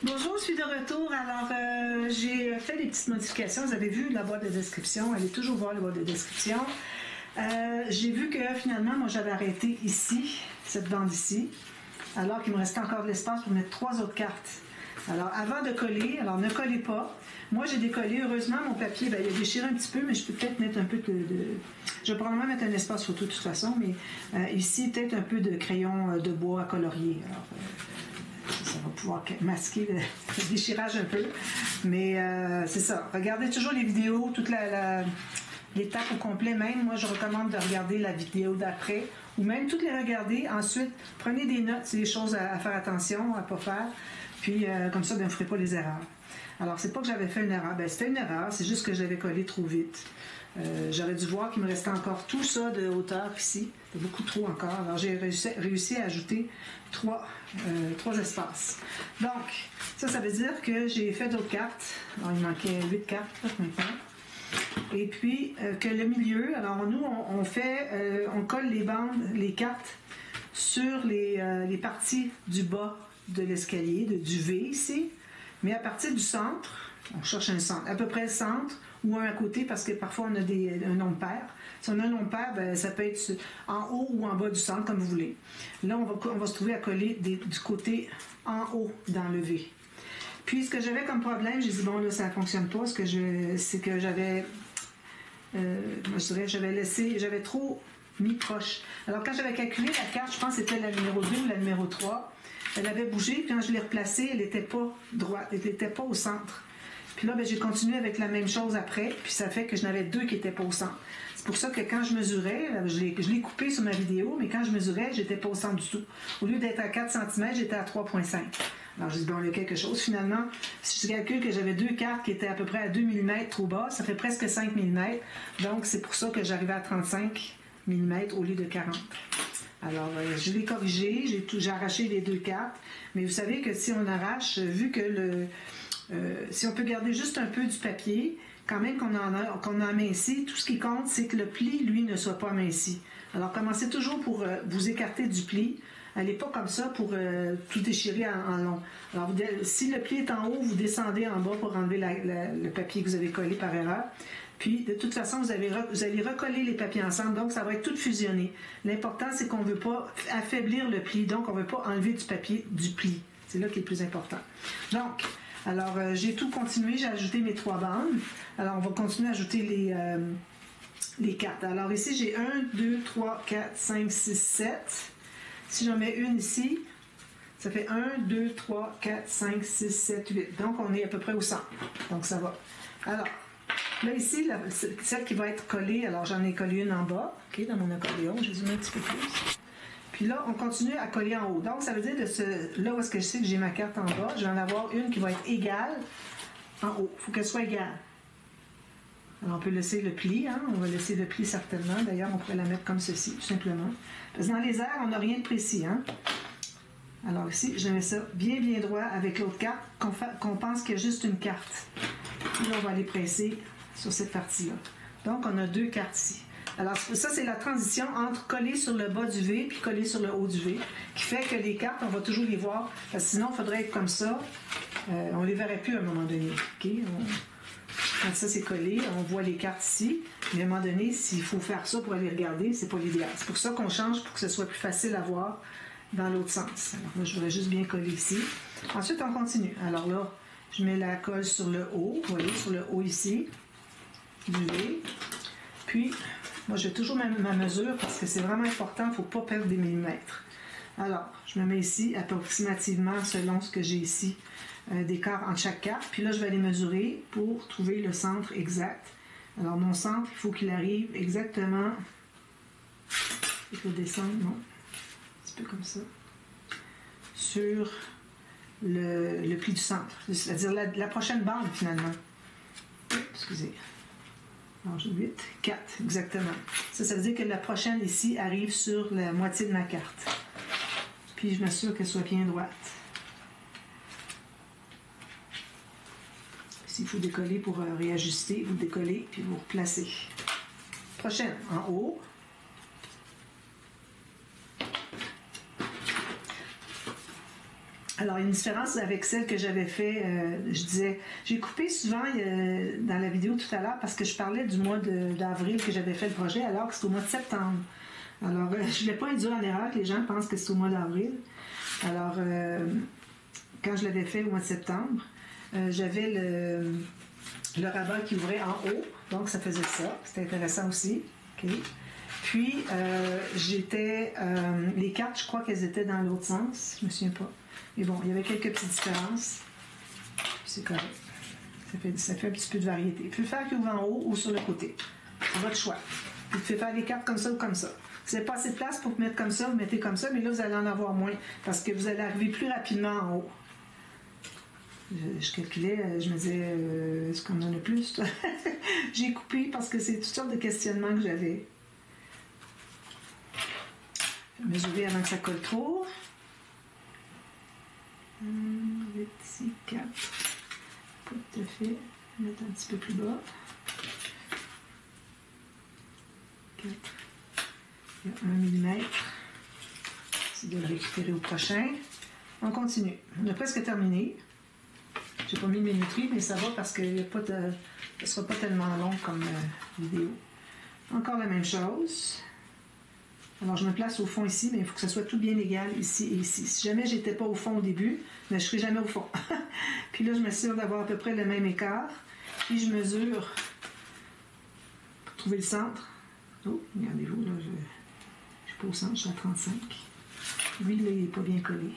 Bonjour, je suis de retour. Alors, j'ai fait des petites modifications. Vous avez vu la boîte de description. Allez toujours voir la boîte de description. J'ai vu que finalement, moi, j'avais arrêté ici, cette bande ici, alors qu'il me restait encore de l'espace pour mettre 3 autres cartes. Alors, avant de coller, alors ne collez pas. Moi, j'ai décollé. Heureusement, mon papier, il a déchiré un petit peu, mais je peux peut-être mettre un peu de... Je vais probablement mettre un espace photo de toute façon, mais ici, peut-être un peu de crayon de bois à colorier. Alors, ça va pouvoir masquer le déchirage un peu. Mais c'est ça. Regardez toujours les vidéos, toute l'étape au complet. Même, moi, je recommande de regarder la vidéo d'après ou même toutes les regarder. Ensuite, prenez des notes, c'est des choses à faire attention, à ne pas faire. Puis, comme ça, ben, vous ne ferez pas les erreurs. Alors, c'est pas que j'avais fait une erreur. Ben, c'était une erreur. C'est juste que j'avais collé trop vite. J'aurais dû voir qu'il me restait encore tout ça de hauteur ici. C'est beaucoup trop encore. Alors, j'ai réussi à ajouter 3 espaces. Donc, ça veut dire que j'ai fait d'autres cartes. Alors, il manquait 8 cartes maintenant. Et puis, que le milieu, alors nous, on colle les bandes, les cartes sur les parties du bas de l'escalier, du V ici. Mais à partir du centre, on cherche un centre, à peu près le centre ou un à côté parce que parfois on a un nombre pair. Si on a un nombre pair, ben, ça peut être en haut ou en bas du centre, comme vous voulez. Là, on va se trouver à coller du côté en haut dans le V. Puis, ce que j'avais comme problème, j'ai dit, bon, là, ça ne fonctionne pas. C'est que j'avais, j'avais trop mis proche. Alors, quand j'avais calculé la carte, je pense que c'était la numéro 2 ou la numéro 3, elle avait bougé, puis quand je l'ai replacée, elle n'était pas droite, elle n'était pas au centre. Puis là, ben, j'ai continué avec la même chose après, puis ça fait que j'en avais 2 qui n'étaient pas au centre. C'est pour ça que quand je mesurais, je l'ai coupé sur ma vidéo, mais quand je mesurais, j'étais pas au centre du tout. Au lieu d'être à 4 cm, j'étais à 3,5. Alors, j'ai dit, bon, il y a quelque chose. Finalement, si je calcule que j'avais 2 cartes qui étaient à peu près à 2 mm trop bas, ça fait presque 5 mm. Donc, c'est pour ça que j'arrivais à 35 mm au lieu de 40. Alors, je l'ai corrigé, j'ai arraché les 2 cartes. Mais vous savez que si on arrache, vu que si on peut garder juste un peu du papier, quand même qu'on a aminci, tout ce qui compte, c'est que le pli, lui, ne soit pas aminci. Alors, commencez toujours pour vous écarter du pli. Allez pas comme ça pour tout déchirer en long. Alors, si le pli est en haut, vous descendez en bas pour enlever le papier que vous avez collé par erreur. Puis, de toute façon, vous allez recoller les papiers ensemble, donc ça va être tout fusionné. L'important, c'est qu'on ne veut pas affaiblir le pli, donc on ne veut pas enlever du papier du pli. C'est là qui est le plus important. Donc, alors, j'ai tout continué, j'ai ajouté mes 3 bandes. Alors, on va continuer à ajouter les cartes. Alors, ici, j'ai 1, 2, 3, 4, 5, 6, 7. Si j'en mets une ici, ça fait 1, 2, 3, 4, 5, 6, 7, 8. Donc, on est à peu près au centre. Donc, ça va. Alors, là, ici, celle qui va être collée, alors j'en ai collé une en bas, OK, dans mon accordéon, j'ai zoomé un petit peu plus. Puis là, on continue à coller en haut. Donc, ça veut dire là où est-ce que je sais que j'ai ma carte en bas, je vais en avoir une qui va être égale en haut. Il faut qu'elle soit égale. Alors, on peut laisser le pli, hein? On va laisser le pli certainement. D'ailleurs, on pourrait la mettre comme ceci, tout simplement. Parce que dans les airs, on n'a rien de précis, hein? Alors ici, je mets ça bien, bien droit avec l'autre carte, qu'on pense qu'il y a juste une carte. Puis là, on va aller presser sur cette partie-là. Donc, on a 2 cartes ici. Alors, ça, c'est la transition entre coller sur le bas du V puis coller sur le haut du V, qui fait que les cartes, on va toujours les voir, parce que sinon, il faudrait être comme ça. On ne les verrait plus à un moment donné. OK? Quand ça, c'est collé, on voit les cartes ici. Mais à un moment donné, s'il faut faire ça pour aller regarder, c'est pas l'idéal. C'est pour ça qu'on change, pour que ce soit plus facile à voir dans l'autre sens. Alors là, je voudrais juste bien coller ici. Ensuite, on continue. Alors là, je mets la colle sur le haut, vous voyez, sur le haut ici, du V. Puis, moi, je vais toujours ma mesure parce que c'est vraiment important, il ne faut pas perdre des millimètres. Alors, je me mets ici approximativement selon ce que j'ai ici, d'écart entre chaque carte. Puis là, je vais aller mesurer pour trouver le centre exact. Alors, mon centre, il faut qu'il arrive exactement... Il faut descendre, non? Un petit peu comme ça. Sur le pli du centre. C'est-à-dire la prochaine bande, finalement. Excusez. Alors, j'ai 8, 4, exactement. Ça veut dire que la prochaine ici arrive sur la moitié de ma carte. Puis, je m'assure qu'elle soit bien droite. S'il faut décoller pour réajuster, vous décollez, puis vous replacez. Prochaine, en haut. Alors, il y a une différence avec celle que j'avais fait, je disais, j'ai coupé souvent dans la vidéo tout à l'heure parce que je parlais du mois d'avril que j'avais fait le projet, alors que c'est au mois de septembre. Alors, je ne voulais pas induire en erreur que les gens pensent que c'est au mois d'avril. Alors, quand je l'avais fait au mois de septembre, j'avais le rabat qui ouvrait en haut, donc ça faisait ça. C'était intéressant aussi. Okay. Puis, les cartes, je crois qu'elles étaient dans l'autre sens, je ne me souviens pas. Mais bon, il y avait quelques petites différences. C'est correct. Ça fait un petit peu de variété. Vous pouvez faire qui ouvre en haut ou sur le côté. C'est votre choix. Vous pouvez faire des cartes comme ça ou comme ça. Vous n'avez pas assez de place pour mettre comme ça, vous mettez comme ça, mais là, vous allez en avoir moins parce que vous allez arriver plus rapidement en haut. Je calculais, je me disais, est-ce qu'on en a plus? J'ai coupé parce que c'est toutes sortes de questionnements que j'avais. Mesurer avant que ça colle trop. 8, 6, 4. Pas tout à fait. Mettre un petit peu plus bas. 4. Il y a 1 mm. C'est de le récupérer au prochain. On continue. On a presque terminé. J'ai pas mis de minuterie, mais ça va parce que ce ne sera pas tellement long comme vidéo. Encore la même chose. Alors, je me place au fond ici, mais il faut que ce soit tout bien égal ici et ici. Si jamais je n'étais pas au fond au début, mais je ne serai jamais au fond. Puis là, je m'assure d'avoir à peu près le même écart. Puis je mesure pour trouver le centre. Oh, regardez-vous, là, je ne suis pas au centre, je suis à 35. Lui, là, il n'est pas bien collé.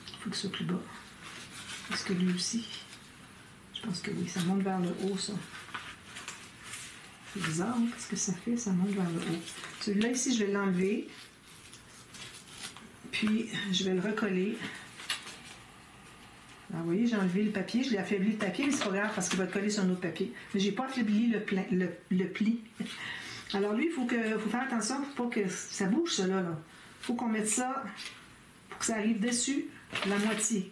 Il faut que ce soit plus bas. Est-ce que lui aussi? Je pense que oui, ça monte vers le haut, ça. C'est bizarre, hein? Qu'est-ce que ça fait? Ça monte vers le haut. Celui-là, ici, je vais l'enlever. Puis, je vais le recoller. Alors, vous voyez, j'ai enlevé le papier. Je l'ai affaibli le papier, mais c'est pas grave parce qu'il va coller sur un autre papier. Mais je n'ai pas affaibli le pli. Alors, lui, il faut faire attention pour pas que ça bouge, ça, là. Il faut qu'on mette ça pour que ça arrive dessus la moitié.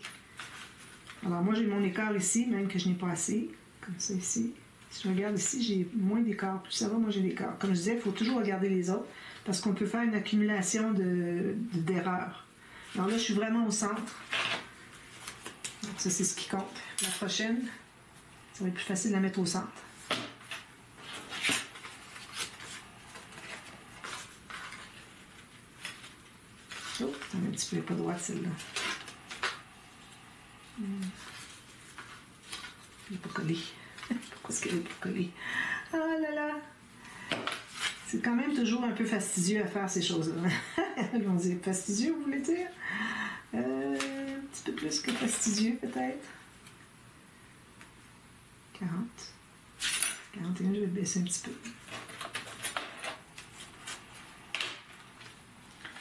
Alors, moi, j'ai mon écart ici, même que je n'ai pas assez. Comme ça, ici. Si je regarde ici, j'ai moins d'écart. Plus ça va, moi j'ai l'écart. Comme je disais, il faut toujours regarder les autres parce qu'on peut faire une accumulation d'erreurs. Alors là, je suis vraiment au centre. Donc ça, c'est ce qui compte. La prochaine, ça va être plus facile de la mettre au centre. Oh, c'est un petit peu pas droite celle-là. Il n'est pas collé. Pourquoi est-ce qu'elle n'est pas collée? Ah là là! C'est quand même toujours un peu fastidieux à faire ces choses-là. On dit fastidieux, vous voulez dire? Un petit peu plus que fastidieux, peut-être. 40. 41, je vais baisser un petit peu.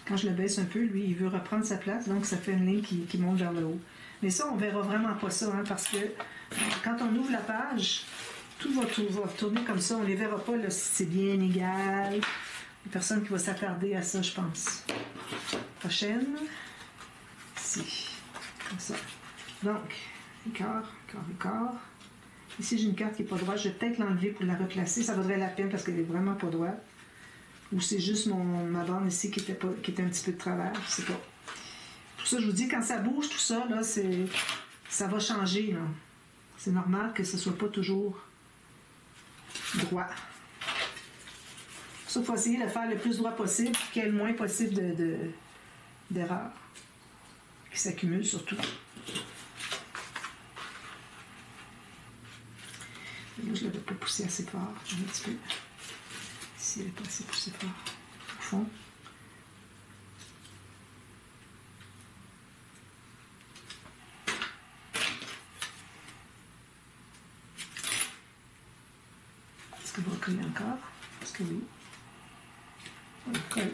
Quand je le baisse un peu, lui, il veut reprendre sa place, donc ça fait une ligne qui monte vers le haut. Mais ça, on ne verra vraiment pas ça, hein, parce que quand on ouvre la page, tout va tourner comme ça. On ne les verra pas là, si c'est bien égal. Il n'y a personne qui va s'attarder à ça, je pense. Prochaine. Ici. Comme ça. Donc, écart. Ici, j'ai une carte qui n'est pas droite. Je vais peut-être l'enlever pour la replacer. Ça vaudrait la peine parce qu'elle n'est vraiment pas droite. Ou c'est juste ma bande ici qui était un petit peu de travers. Je ne sais pas. Pour ça, je vous dis, quand ça bouge, tout ça, là, ça va changer. Là. C'est normal que ce ne soit pas toujours droit. Pour ça, il faut essayer de le faire le plus droit possible, qu'il y ait le moins possible d'erreurs qui s'accumulent surtout. Là, je ne l'avais pas poussé assez fort. Un petit peu. Ici, elle n'est pas assez poussée fort. Au fond. Est-ce que vous recollez encore? Est-ce que oui? On colle.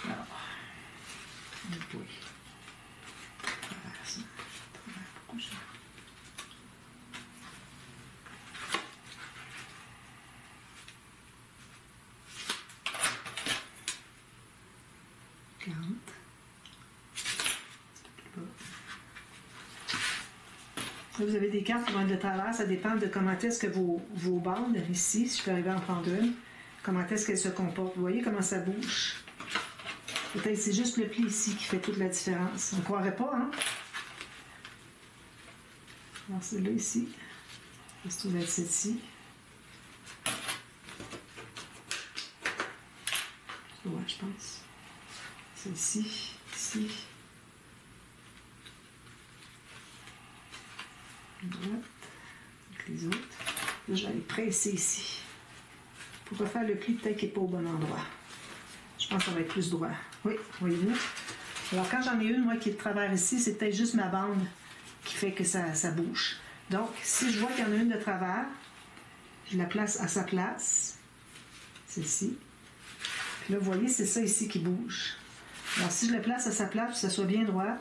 Alors, oui. Ça. Pourquoi je... Là, vous avez des cartes qui vont être de travers, ça dépend de comment est-ce que vos bandes, ici, si je peux arriver à en prendre une, comment est-ce qu'elles se comportent. Vous voyez comment ça bouge? Peut-être c'est juste le pli ici qui fait toute la différence. On ne croirait pas, hein? Alors, celui-là ici. Ça doit être celle-ci. Ouais, je pense. Celle-ci, ici. Droite. Avec les autres. Là, je vais aller presser ici. Pour refaire le pli, peut-être qu'il n'est pas au bon endroit. Je pense que ça va être plus droit. Oui, voyez-vous? Alors, quand j'en ai une, moi, qui est de travers ici, c'est peut-être juste ma bande qui fait que ça bouge. Donc, si je vois qu'il y en a une de travers, je la place à sa place. Celle-ci. Puis là, vous voyez, c'est ça ici qui bouge. Alors, si je la place à sa place, que ça soit bien droit,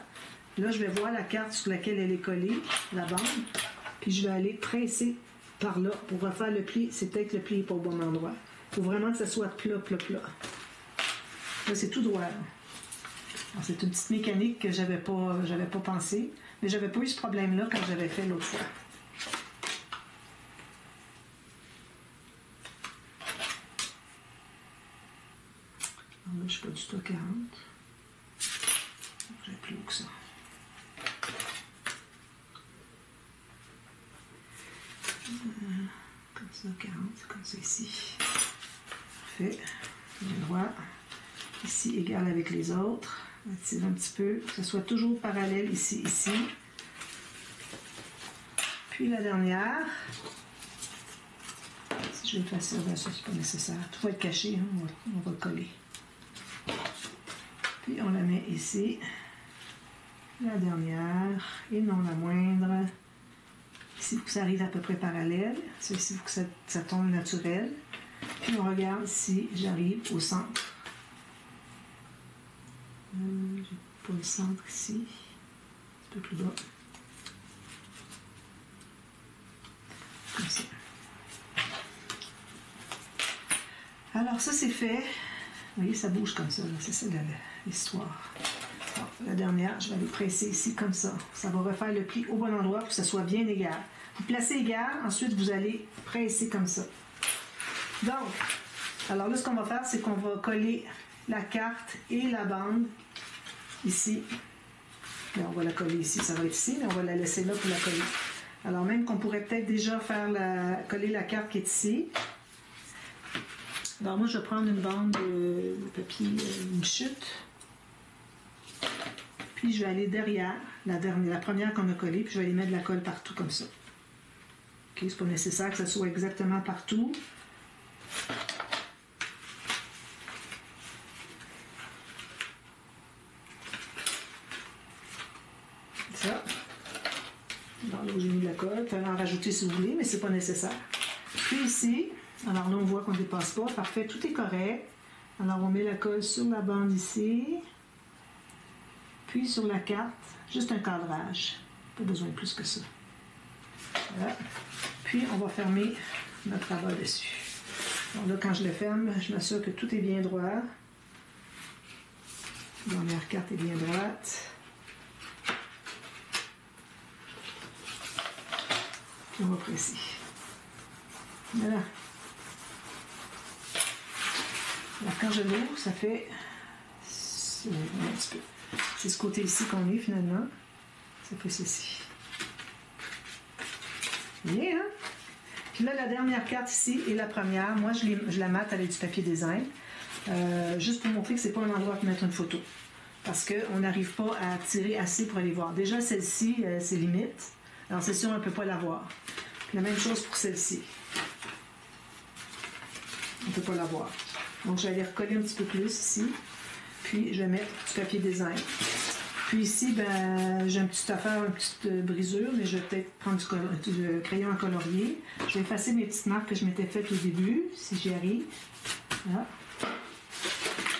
là, je vais voir la carte sur laquelle elle est collée, la bande, puis je vais aller presser par là pour refaire le pli. C'est peut-être que le pli n'est pas au bon endroit. Il faut vraiment que ça soit plat, plat, plat. Là, c'est tout droit. C'est une petite mécanique que j'avais pas pensé, mais j'avais pas eu ce problème-là quand j'avais fait l'autre fois. Alors là, je suis pas du tout à 40. J'ai plus haut que ça. Comme ça, 40, comme ça ici. Parfait. Bien droit. Ici, égal avec les autres. On tire un petit peu, que ce soit toujours parallèle ici, ici. Puis la dernière. Si je vais effacer, ben ça, c'est pas nécessaire. Tout va être caché, hein? On va le coller. Puis on la met ici. La dernière, et non la moindre. Ici, il faut que ça arrive à peu près parallèle. Ça, ici, il faut que ça tombe naturel. Puis on regarde si j'arrive au centre. J'ai pas le centre ici. Un peu plus bas. Comme ça. Alors ça, c'est fait. Vous voyez, ça bouge comme ça. C'est ça l'histoire. La dernière, je vais aller presser ici comme ça. Ça va refaire le pli au bon endroit pour que ça soit bien égal. Vous placez égal, ensuite vous allez presser comme ça. Donc, alors là, ce qu'on va faire, c'est qu'on va coller la carte et la bande ici. Là, on va la coller ici, ça va être ici, mais on va la laisser là pour la coller. Alors même qu'on pourrait peut-être déjà faire coller la carte qui est ici. Alors moi, je vais prendre une bande de papier, une chute. Puis je vais aller derrière la première qu'on a collée, puis je vais aller mettre de la colle partout comme ça. OK, c'est pas nécessaire que ça soit exactement partout. Ça. Alors là, j'ai mis de la colle. Vous pouvez en rajouter si vous voulez, mais c'est pas nécessaire. Puis ici, alors là, on voit qu'on ne dépasse pas. Parfait, tout est correct. Alors, on met la colle sur la bande ici. Puis sur la carte, juste un cadrage. Pas besoin de plus que ça. Voilà. Puis on va fermer notre rabat dessus. Donc là, quand je le ferme, je m'assure que tout est bien droit. La dernière carte est bien droite. Puis on va presser. Voilà. Alors quand je l'ouvre, ça fait un petit peu. C'est ce côté ici qu'on est finalement. Ça fait ceci. Bien, hein? Puis là, la dernière carte ici est la première. Moi, je la mate avec du papier design. Juste pour montrer que c'est pas un endroit pour mettre une photo. Parce qu'on n'arrive pas à tirer assez pour aller voir. Déjà, celle-ci, c'est limite. Alors, c'est sûr, on ne peut pas la voir. Puis la même chose pour celle-ci. On ne peut pas la voir. Donc, je vais aller recoller un petit peu plus ici. Puis, je vais mettre du papier design. Puis ici, ben, j'ai une petite affaire, une petite brisure, mais je vais peut-être prendre du crayon à colorier. Je vais effacer mes petites marques que je m'étais faites au début, si j'y arrive. Voilà.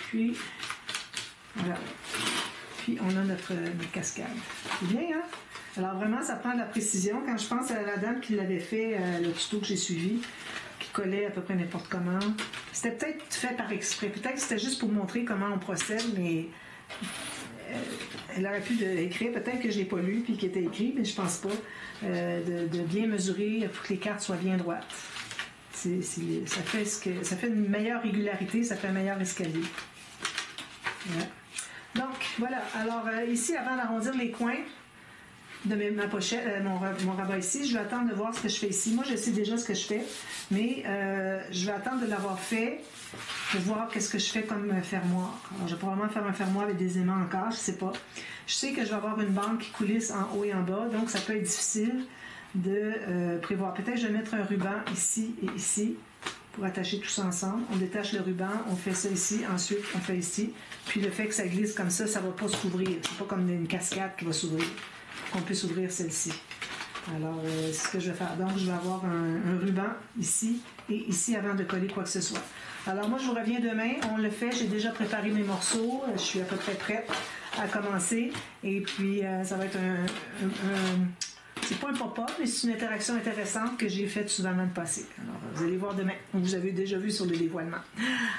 Puis, voilà. Puis, on a notre cascade. C'est bien, hein? Alors, vraiment, ça prend de la précision. Quand je pense à la dame qui l'avait fait, le tuto que j'ai suivi, qui collait à peu près n'importe comment, c'était peut-être fait par exprès. Peut-être que c'était juste pour montrer comment on procède, mais elle aurait pu écrire, peut-être que je ne l'ai pas lu puis qu'il était écrit, mais je pense pas, de bien mesurer pour que les cartes soient bien droites. Ça fait une meilleure régularité, ça fait un meilleur escalier. Voilà. Donc, voilà. Alors, ici, avant d'arrondir les coins de ma pochette, mon rabat ici, je vais attendre de voir ce que je fais ici. Moi, je sais déjà ce que je fais, mais je vais attendre de l'avoir fait pour voir qu'est-ce que je fais comme fermoir. Alors, je vais probablement faire un fermoir avec des aimants encore, je sais pas. Je sais que je vais avoir une bande qui coulisse en haut et en bas, donc ça peut être difficile de prévoir. Peut-être que je vais mettre un ruban ici et ici pour attacher tout ça ensemble. On détache le ruban, on fait ça ici, ensuite on fait ici. Puis le fait que ça glisse comme ça ne va pas s'ouvrir. C'est pas comme une cascade qui va s'ouvrir. Qu'on puisse ouvrir celle-ci. Alors, c'est ce que je vais faire. Donc, je vais avoir un ruban ici et ici avant de coller quoi que ce soit. Alors, moi, je vous reviens demain. On le fait. J'ai déjà préparé mes morceaux. Je suis à peu près prête à commencer. Et puis, ça va être c'est pas un pop-up, mais c'est une interaction intéressante que j'ai faite souvent dans le passé. Alors, vous allez voir demain. Vous avez déjà vu sur le dévoilement.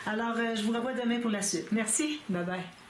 Alors, je vous revois demain pour la suite. Merci. Bye-bye.